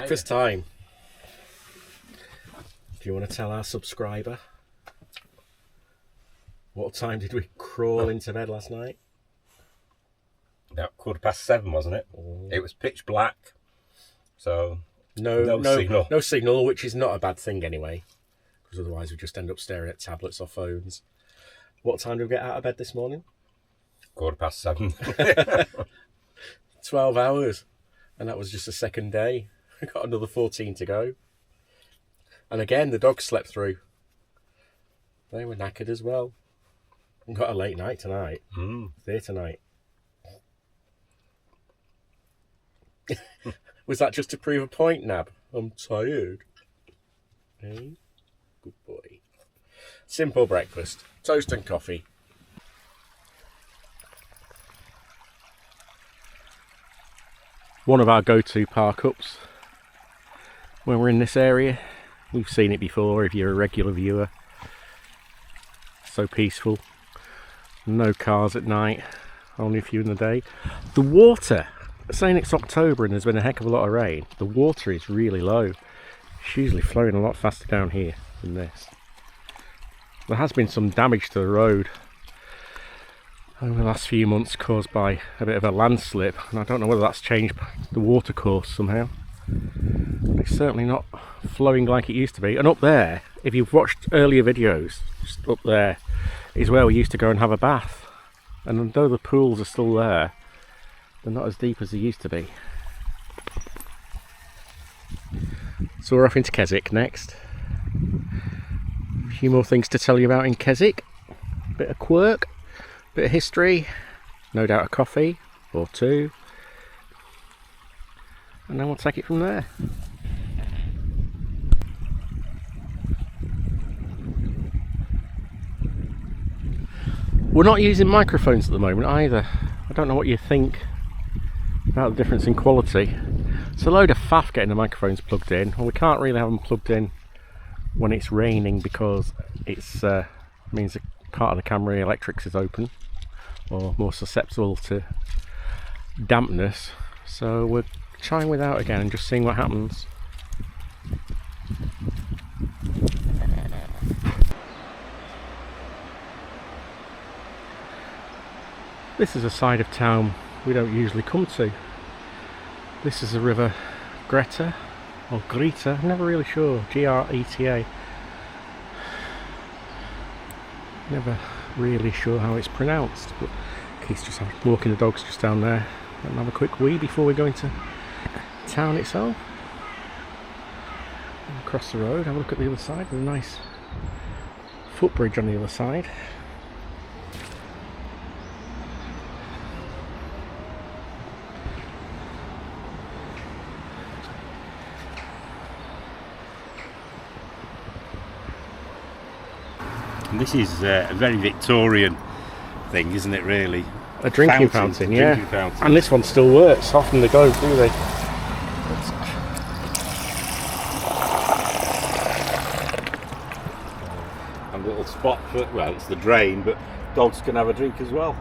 breakfast time. Do you want to tell our subscriber what time did we crawl into bed last night? About 7:15, wasn't it? It was pitch black, so no signal. No signal, which is not a bad thing anyway, because otherwise we just end up staring at tablets or phones. What time did we get out of bed this morning? 7:15. 12 hours, and that was just the second day. We got another 14 to go. And again, the dogs slept through. They were knackered as well. We got a late night tonight. Theatre night. Was that just to prove a point, Nab? I'm tired. Hey? Good boy. Simple breakfast. Toast and coffee. One of our go-to park-ups when we're in this area. We've seen it before if you're a regular viewer. So peaceful. No cars at night. Only a few in the day. The water, saying it's October and there's been a heck of a lot of rain, the water is really low. It's usually flowing a lot faster down here than this. There has been some damage to the road over the last few months caused by a bit of a landslip, and I don't know whether that's changed the water course somehow. But it's certainly not flowing like it used to be. And up there, if you've watched earlier videos, just up there is where we used to go and have a bath. And although the pools are still there, they're not as deep as they used to be. So we're off into Keswick next. A few more things to tell you about in Keswick. Bit of quirk, bit of history, no doubt a coffee or two. And then we'll take it from there. We're not using microphones at the moment either. I don't know what you think about the difference in quality. It's a load of faff getting the microphones plugged in, and we can't really have them plugged in when it's raining because it's means that part of the camera electrics is open or more susceptible to dampness. So we're trying without again and just seeing what happens. This is a side of town we don't usually come to. This is the river Greta or Greta, I'm never really sure. Greta. Never really sure how it's pronounced, but Keith's just walking the dogs just down there and have a quick wee before we go into town itself. Across the road, have a look at the other side. There's a nice footbridge on the other side. And this is a very Victorian thing, isn't it, really? A drinking fountain, yeah. Drinking fountain. And this one still works. Often they don't, do they? And a little spot for, well, it's the drain, but dogs can have a drink as well.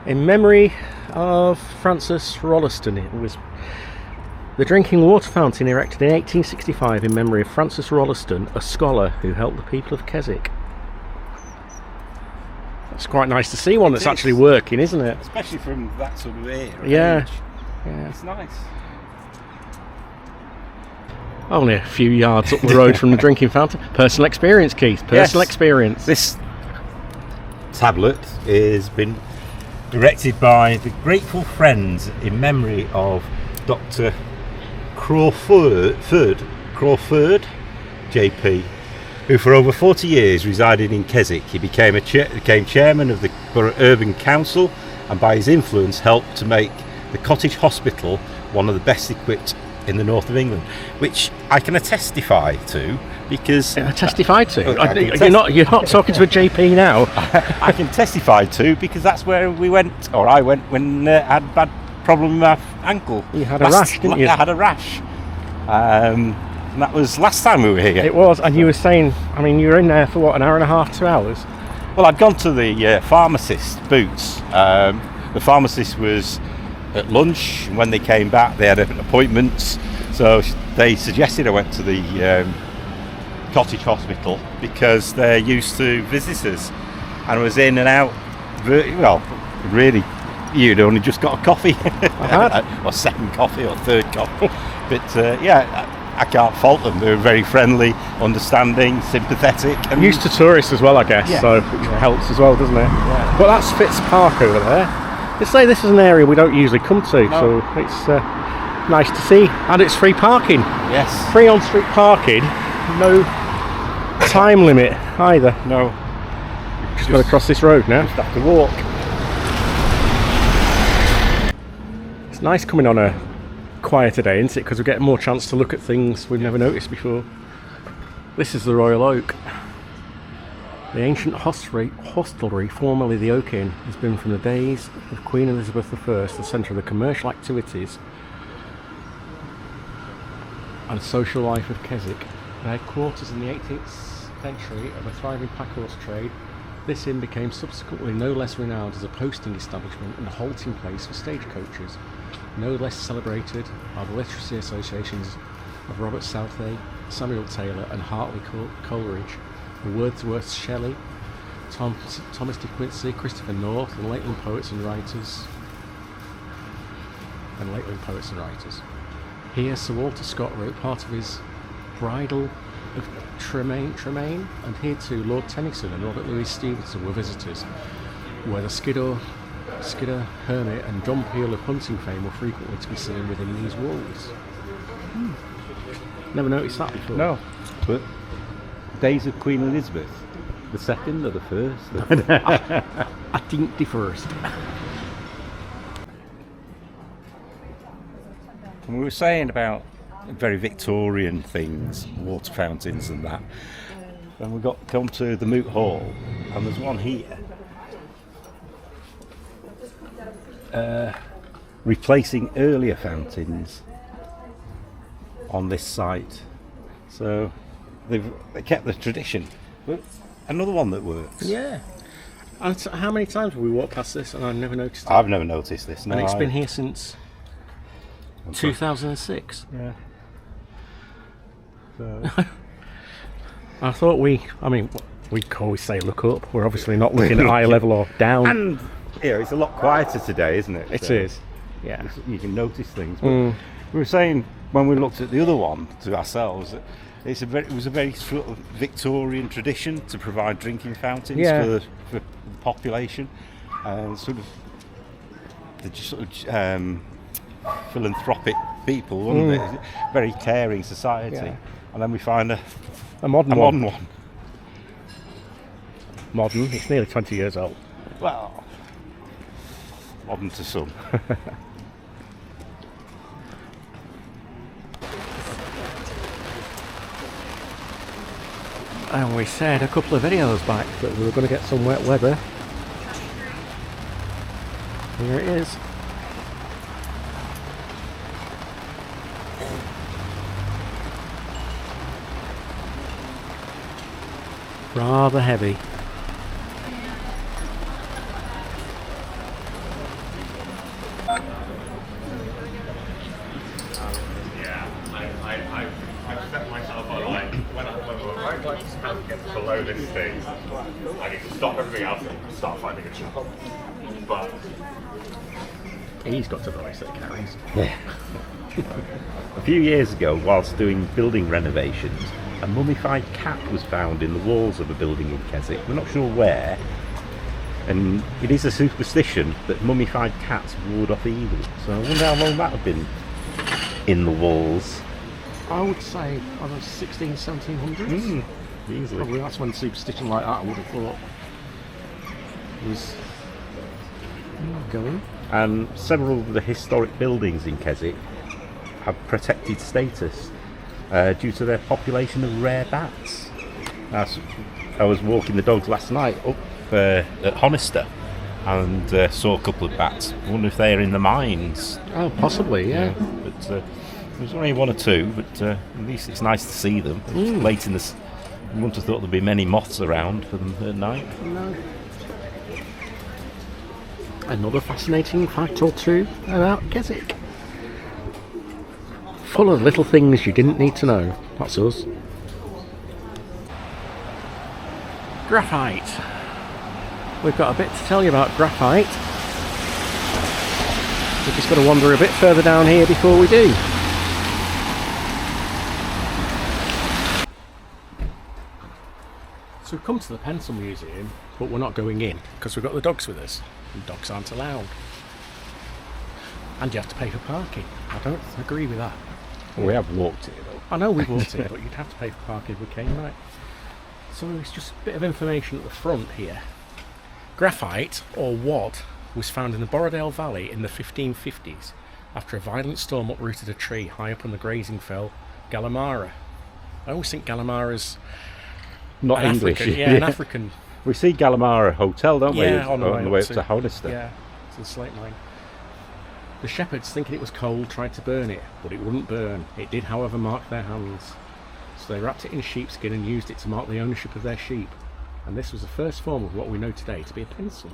In memory of Francis Rolleston, it was the drinking water fountain erected in 1865 in memory of Francis Rolleston, a scholar who helped the people of Keswick. It's quite nice to see one that's actually working, isn't it? Especially from that sort of era. Yeah. It's nice. Only a few yards up the road from the drinking fountain. Personal experience, Keith. Personal experience. This tablet has been erected by the Grateful Friends in memory of Dr. Crawford JP, who for over 40 years resided in Keswick. He became chairman of the Borough Urban Council, and by his influence helped to make the Cottage Hospital one of the best equipped in the north of England, which I can testify to because you're not talking to a JP now. I can testify to because that's where we went, or I went when I had a bad problem with my ankle. You had a rash, didn't you? I had a rash. And that was last time we were here. It was, and you were saying, I mean, you were in there for what, an hour and a half, 2 hours? Well, I'd gone to the pharmacist, Boots. The pharmacist was at lunch, and when they came back they had appointments, so they suggested I went to the cottage hospital because they're used to visitors, and I was in and out, really, you'd only just got a coffee. Or second coffee or third coffee, but I can't fault them. They were very friendly, understanding, sympathetic, and used to tourists as well, I guess, so it helps as well, doesn't it? Yeah. Well, that's Fitz Park over there. They say this is an area we don't usually come to, so it's nice to see, and it's free parking. Yes. Free on-street parking, no time limit either. No. Just got to cross this road now. Just have to walk. It's nice coming on a quieter day, isn't it? Because we get more chance to look at things we've never noticed before. This is the Royal Oak. The ancient hostelry, formerly the Oak Inn, has been from the days of Queen Elizabeth I the centre of the commercial activities and social life of Keswick. The headquarters in the 18th century of a thriving packhorse trade, this inn became subsequently no less renowned as a posting establishment and halting place for stagecoaches. No less celebrated are the literary associations of Robert Southey, Samuel Taylor and Hartley Coleridge, the Wordsworth Shelley, Thomas de Quincey, Christopher North, and Lakeland poets and writers. Here Sir Walter Scott wrote part of his Bridal of Tremaine, and here too Lord Tennyson and Robert Louis Stevenson were visitors, where the Skiddaw, Hermit and John Peel of hunting fame were frequently to be seen within these walls. Never noticed that before. No, but days of Queen Elizabeth, the second or the first? I think the first. And we were saying about very Victorian things, water fountains and that. And we got come to the Moot Hall, and there's one here. Replacing earlier fountains on this site. So they kept the tradition. But another one that works. Yeah. And how many times have we walked past this and I've never noticed it? I've never noticed this. No, and it's been here since 2006. Yeah. So. I thought we always say look up. We're obviously not looking at eye level or down. And it's a lot quieter today, isn't it? It is. Yeah. You can notice things. But we were saying when we looked at the other one to ourselves, it was a very sort of Victorian tradition to provide drinking fountains for the population, and sort of philanthropic people, wasn't it? Very caring society. Yeah. And then we find a modern one. Modern. It's nearly 20 years old. Well, modern to some. And we said a couple of videos back that we were going to get some wet weather. Here it is. Rather heavy. I've set myself a line when my right hand gets below this thing, I need to stop everything else and start finding a job. But he's got a voice that carries. Yeah. A few years ago, whilst doing building renovations, a mummified cat was found in the walls of a building in Keswick. We're not sure where. And it is a superstition that mummified cats ward off evil. So I wonder how long that had been in the walls. I would say the 1700s. Easily. Probably that's when superstition like that I would have thought was going. And several of the historic buildings in Keswick have protected status due to their population of rare bats. I was walking the dogs last night up at Honister and saw a couple of bats. I wonder if they're in the mines. Oh, possibly, yeah. But there's only one or two, but at least it's nice to see them. Late in the, you wouldn't have thought there'd be many moths around for them at night. No. Another fascinating fact or two about Keswick. Full of little things you didn't need to know. That's us. Graphite. We've got a bit to tell you about graphite. We've just got to wander a bit further down here before we do. So we've come to the Pencil Museum, but we're not going in because we've got the dogs with us, and dogs aren't allowed. And you have to pay for parking. I don't agree with that. Well, we have walked it though. I know we've walked it, but you'd have to pay for parking if we came, right? So it's just a bit of information at the front here. Graphite, or wad, was found in the Borrowdale Valley in the 1550s after a violent storm uprooted a tree high up on the grazing fell Gallimara. I always think Gallimara's Not an English. African, an African. We see Gallimara Hotel, don't we? Yeah, on the way up to Hollister. Yeah, to the slate mine. The shepherds, thinking it was cold, tried to burn it, but it wouldn't burn. It did, however, mark their hands. So they wrapped it in sheepskin and used it to mark the ownership of their sheep. And this was the first form of what we know today to be a pencil.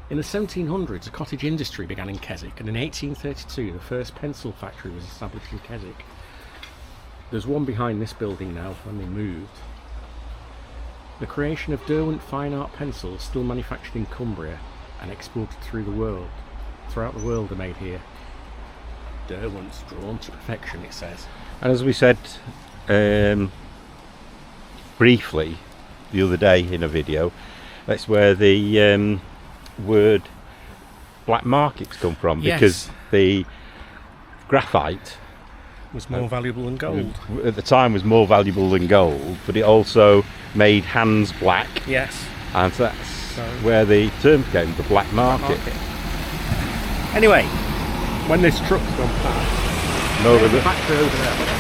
In the 1700s, a cottage industry began in Keswick, and in 1832, the first pencil factory was established in Keswick. There's one behind this building now, when they moved. The creation of Derwent fine art pencils, still manufactured in Cumbria and exported throughout the world, are made here. Derwent's drawn to perfection, it says. And as we said briefly the other day in a video, that's where the word black markets come from, Yes. because the graphite Was more valuable than gold. at the time was more valuable than gold, but it also made hands black, Yes. and that's where the term came, the black market. Anyway, when this truck's gone past, No, there's the- a factory over there.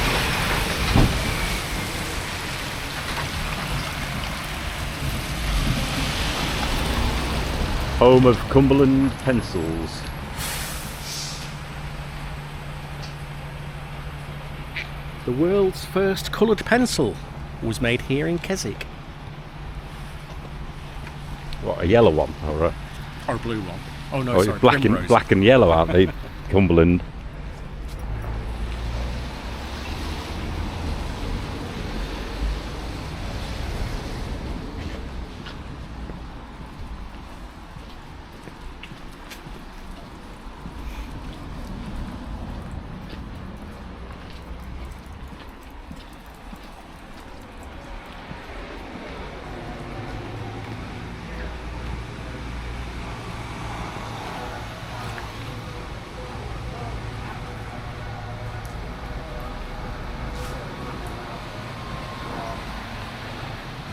Home of Cumberland pencils. The world's first coloured pencil was made here in Keswick. What, a yellow one? Or a blue one. Oh no, Oh, sorry, it's black Primrose. black and yellow, aren't they? Cumberland.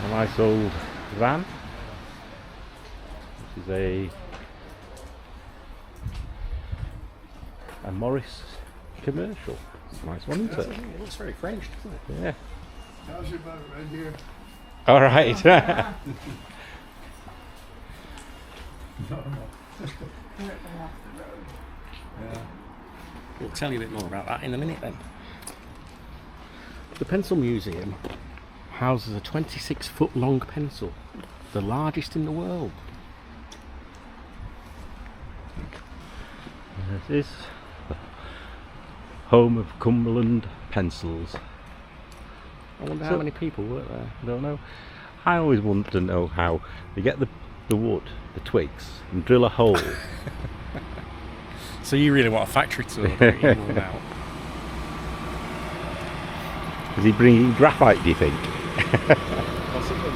A nice old van. This is a Morris commercial. It's a nice one, isn't it? It looks very French, doesn't it? Yeah. How's your boat right here? All right. We'll tell you a bit more about that in a minute then. The Pencil Museum houses a 26-foot long pencil, the largest in the world. This is the home of Cumberland pencils. I wonder how many people work there. I don't know. I always want to know how they get the wood, the twigs, and drill a hole. So you really want a factory tour now? Is he bringing graphite, do you think? Possibly.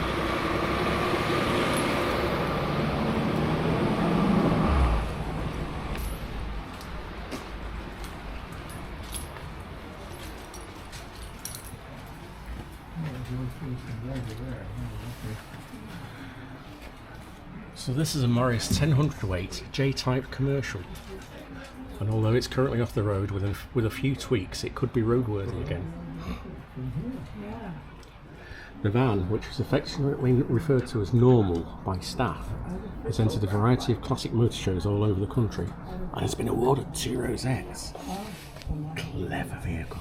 So this is a Morris 1000 weight J-type commercial, and although it's currently off the road with a few tweaks, it could be roadworthy again. The van, which is affectionately referred to as Normal by staff, has entered a variety of classic motor shows all over the country and has been awarded 2 rosettes. Clever vehicle.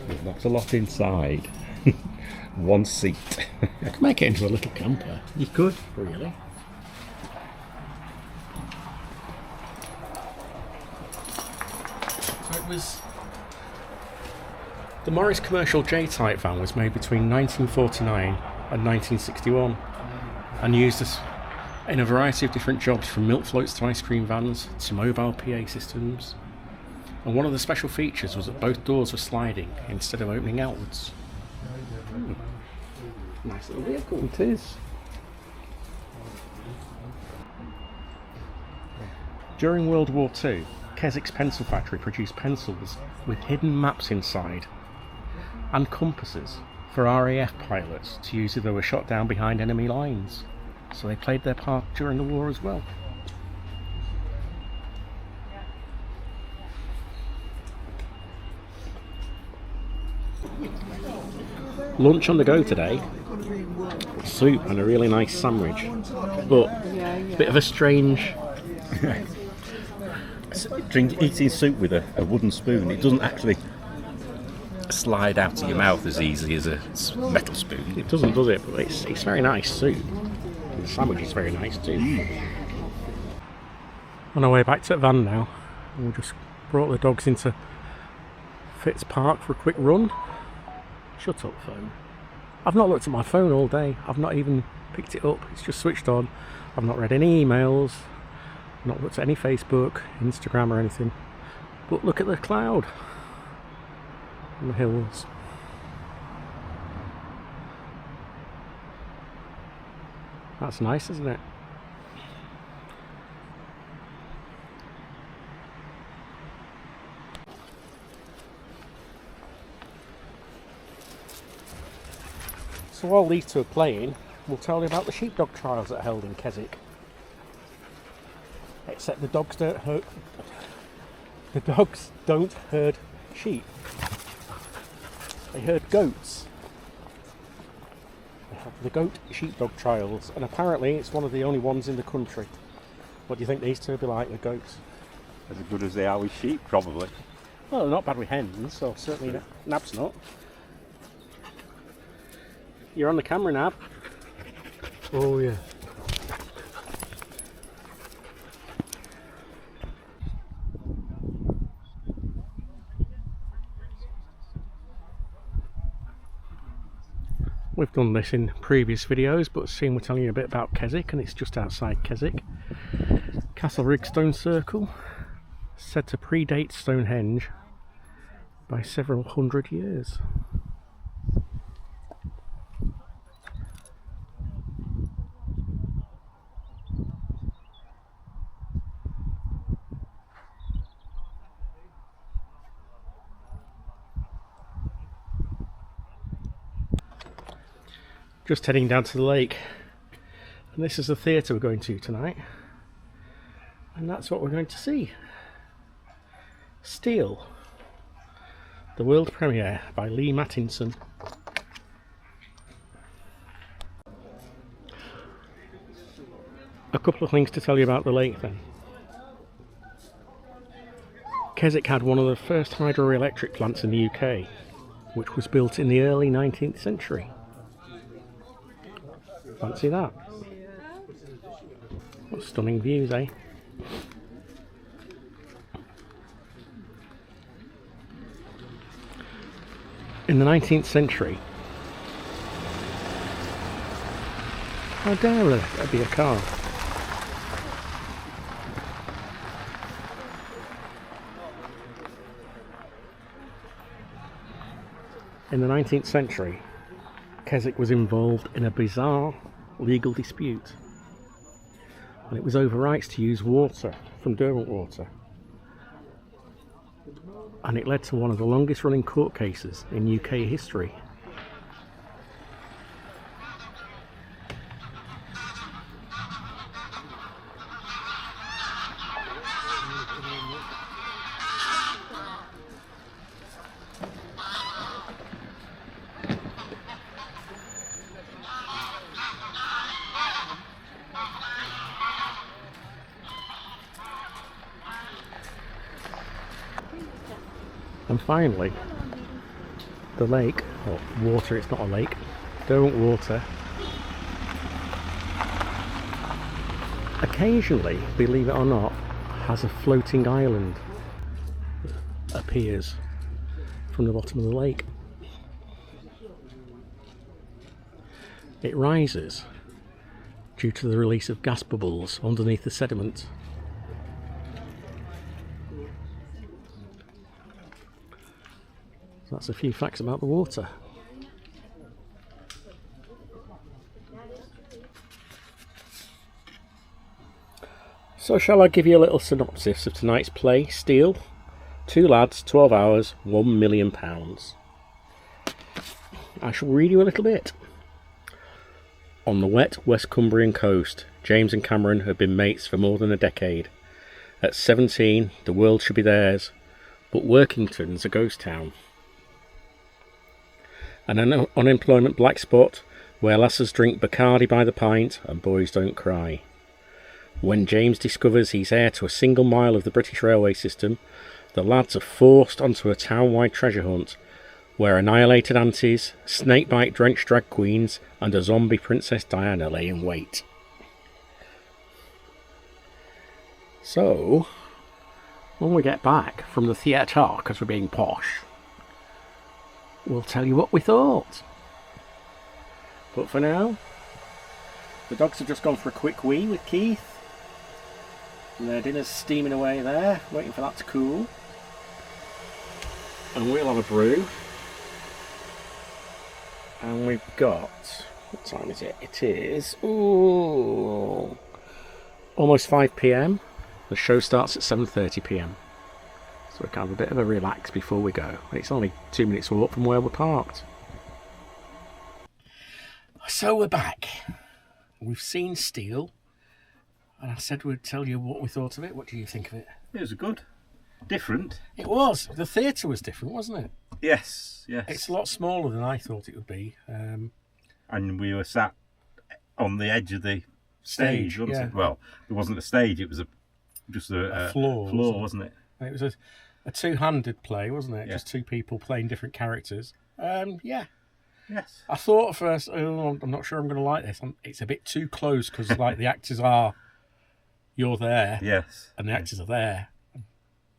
There's not a lot inside. One seat. I could make it into a little camper. You could. Really? So it was... The Morris Commercial J-Type van was made between 1949 and 1961 and used as in a variety of different jobs, from milk floats to ice cream vans to mobile PA systems. And one of the special features was that both doors were sliding instead of opening outwards. Nice little vehicle. It is. During World War II, Keswick's pencil factory produced pencils with hidden maps inside and compasses for RAF pilots to use if they were shot down behind enemy lines. So they played their part during the war as well. Lunch on the go today. Soup and a really nice sandwich. But a bit of a strange... Eating soup with a wooden spoon, it doesn't actually slide out of your mouth as easily as a metal spoon. It doesn't, does it? But it's very nice soup. And the sandwich is very nice too. On our way back to the van now. We just brought the dogs into Fitz Park for a quick run. Shut up, phone. I've not looked at my phone all day. I've not even picked it up. It's just switched on. I've not read any emails. Not looked at any Facebook, Instagram or anything. But look at the cloud on the hills. That's nice, isn't it? So while these two are playing, we'll tell you about the sheepdog trials that are held in Keswick. Except the dogs don't hurt. The dogs don't herd sheep. They herd goats. They have the goat sheepdog trials, and apparently it's one of the only ones in the country. What do you think these two will be like with goats? As good as they are with sheep, probably. Well, they're not bad with hens, so certainly Nab's not. You're on the camera, Nab. Oh yeah. We've done this in previous videos, but soon we're telling you a bit about Keswick, and it's just outside Keswick. Castle Rig Stone Circle, said to predate Stonehenge by several hundred years. Just heading down to the lake, and this is the theatre we're going to tonight, and that's what we're going to see. Steel, the world premiere by Lee Mattinson. A couple of things to tell you about the lake then. Keswick had one of the first hydroelectric plants in the UK, which was built in the early 19th century. Fancy that. What stunning views, eh? In the 19th century, how dare there be a car? In the 19th century, Keswick was involved in a bizarre legal dispute, and it was over rights to use water from Derwent Water, and it led to one of the longest running court cases in UK history. And finally, the lake, or water, it's not a lake, don't water, occasionally, believe it or not, has a floating island that appears from the bottom of the lake. It rises due to the release of gas bubbles underneath the sediment. So that's a few facts about the water. So shall I give you a little synopsis of tonight's play, Steel? 2 lads, 12 hours, £1 million. I shall read you a little bit. On the wet West Cumbrian coast, James and Cameron have been mates for more than a decade. At 17, the world should be theirs, but Workington's a ghost town. An unemployment black spot where lasses drink Bacardi by the pint and boys don't cry. When James discovers he's heir to a single mile of the British railway system, the lads are forced onto a town-wide treasure hunt where annihilated aunties, snakebite-drenched drag queens and a zombie Princess Diana lay in wait. So, when we get back from the theatre, because we're being posh, we'll tell you what we thought. But for now, the dogs have just gone for a quick wee with Keith. And their dinner's steaming away there, waiting for that to cool. And we'll have a brew. And we've got... what time is it? It is... ooh... almost 5 PM. The show starts at 7:30 PM. So we can have a bit of a relax before we go. It's only 2 minutes walk from where we're parked. So we're back. We've seen Steel. And I said we'd tell you what we thought of it. What do you think of it? It was good. Different. It was. The theatre was different, wasn't it? Yes, yes. It's a lot smaller than I thought it would be. And we were sat on the edge of the stage, wasn't it? Well, it wasn't a stage, it was just a floor, wasn't it? It was a two-handed play, wasn't it? Yeah. Just two people playing different characters. Yeah. Yes. I thought at first, oh, I'm not sure I'm going to like this. It's a bit too close because like the actors are, you're there, Yes. and the actors are there.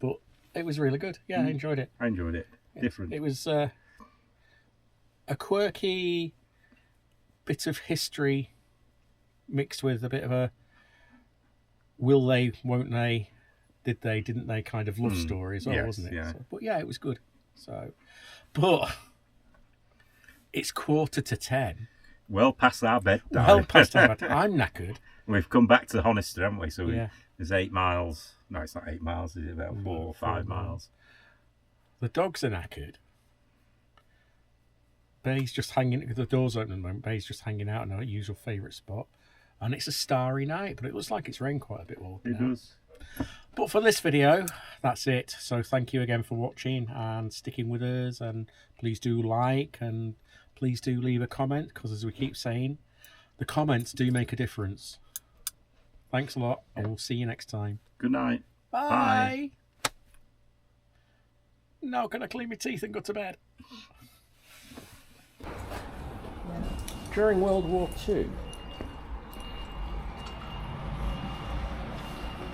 But it was really good. Yeah, I enjoyed it. I enjoyed it. Different. It was a quirky bit of history mixed with a bit of a will they, won't they, did they, didn't they kind of love story as well, yes, wasn't it? yeah. So, but yeah, it was good. So, but it's 9:45. Well past our bedtime. Well past our bedtime. I'm knackered. We've come back to Honister, haven't we? So Yeah. there's 8 miles. No, it's not 8 miles. Is it about 4 or 5 miles? The dogs are knackered. Bay's just hanging, the door's open at the moment. Bay's just hanging out in our usual favourite spot. And it's a starry night, but it looks like it's rained quite a bit more. It does. But for this video, that's it. So thank you again for watching and sticking with us. And please do like and please do leave a comment, because as we keep saying, the comments do make a difference. Thanks a lot, and we'll see you next time. Good night. Bye. Now can I clean my teeth and go to bed? During World War II.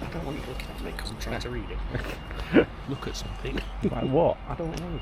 I don't want you looking at me because I'm trying to read it. Look at something. Like what? I don't know.